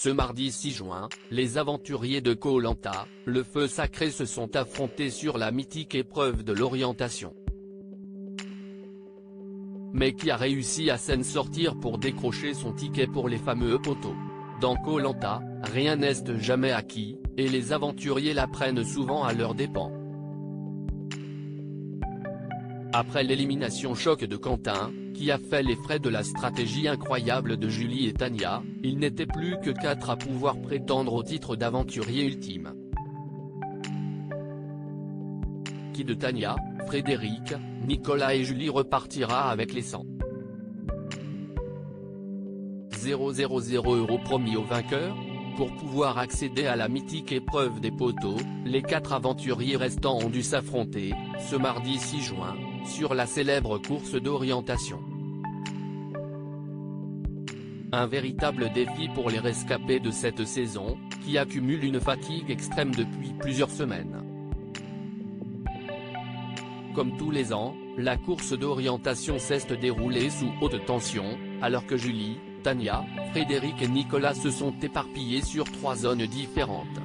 Ce mardi 6 juin, les aventuriers de Koh Lanta, le feu sacré se sont affrontés sur la mythique épreuve de l'orientation. Mais qui a réussi à s'en sortir pour décrocher son ticket pour les fameux poteaux? Dans Koh Lanta, rien n'est jamais acquis, et les aventuriers l'apprennent souvent à leurs dépens. Après l'élimination choc de Quentin, qui a fait les frais de la stratégie incroyable de Julie et Tania, il n'était plus que 4 à pouvoir prétendre au titre d'aventurier ultime. Qui de Tania, Frédéric, Nicolas et Julie repartira avec les 100 000 € promis aux vainqueurs? Pour pouvoir accéder à la mythique épreuve des poteaux, les 4 aventuriers restants ont dû s'affronter, ce mardi 6 juin, sur la célèbre course d'orientation. Un véritable défi pour les rescapés de cette saison, qui accumulent une fatigue extrême depuis plusieurs semaines. Comme tous les ans, la course d'orientation s'est déroulée sous haute tension, alors que Julie, Tania, Frédéric et Nicolas se sont éparpillés sur 3 zones différentes.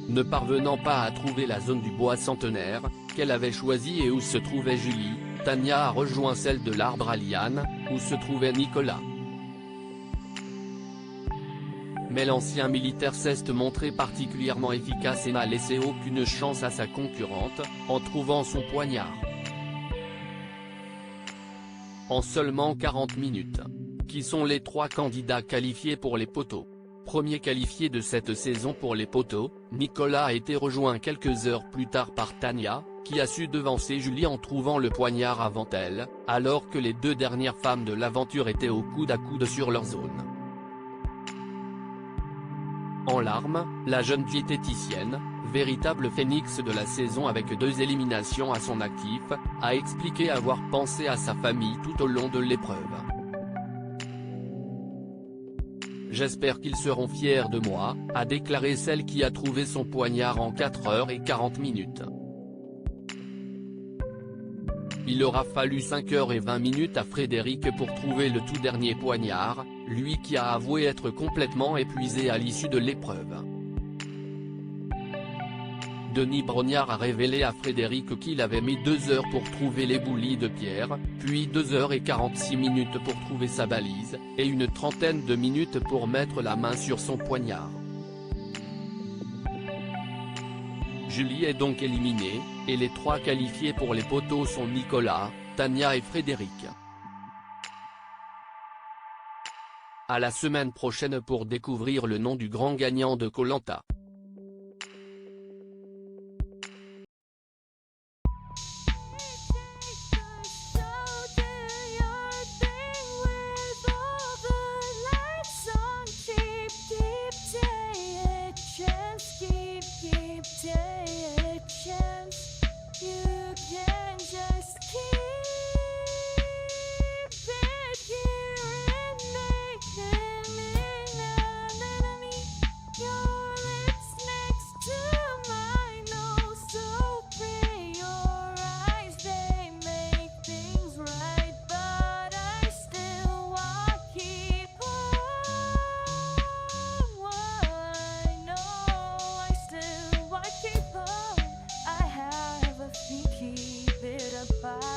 Ne parvenant pas à trouver la zone du bois centenaire, qu'elle avait choisie et où se trouvait Julie, Tania a rejoint celle de l'arbre à liane, où se trouvait Nicolas. Mais l'ancien militaire s'est montré particulièrement efficace et n'a laissé aucune chance à sa concurrente, en trouvant son poignard. En seulement 40 minutes. Qui sont les 3 candidats qualifiés pour les poteaux? Premier qualifié de cette saison pour les poteaux, Nicolas a été rejoint quelques heures plus tard par Tania, qui a su devancer Julie en trouvant le poignard avant elle, alors que les 2 dernières femmes de l'aventure étaient au coude à coude sur leur zone. En larmes, la jeune diététicienne, véritable phénix de la saison avec 2 éliminations à son actif, a expliqué avoir pensé à sa famille tout au long de l'épreuve. J'espère qu'ils seront fiers de moi, a déclaré celle qui a trouvé son poignard en 4 heures et 40 minutes. Il aura fallu 5 heures et 20 minutes à Frédéric pour trouver le tout dernier poignard, lui qui a avoué être complètement épuisé à l'issue de l'épreuve. Denis Brognard a révélé à Frédéric qu'il avait mis 2 heures pour trouver l'éboulis de pierre, puis 2 heures et 46 minutes pour trouver sa balise, et une trentaine de minutes pour mettre la main sur son poignard. Julie est donc éliminée, et les 3 qualifiés pour les poteaux sont Nicolas, Tania et Frédéric. À la semaine prochaine pour découvrir le nom du grand gagnant de Koh Lanta. Keep it apart.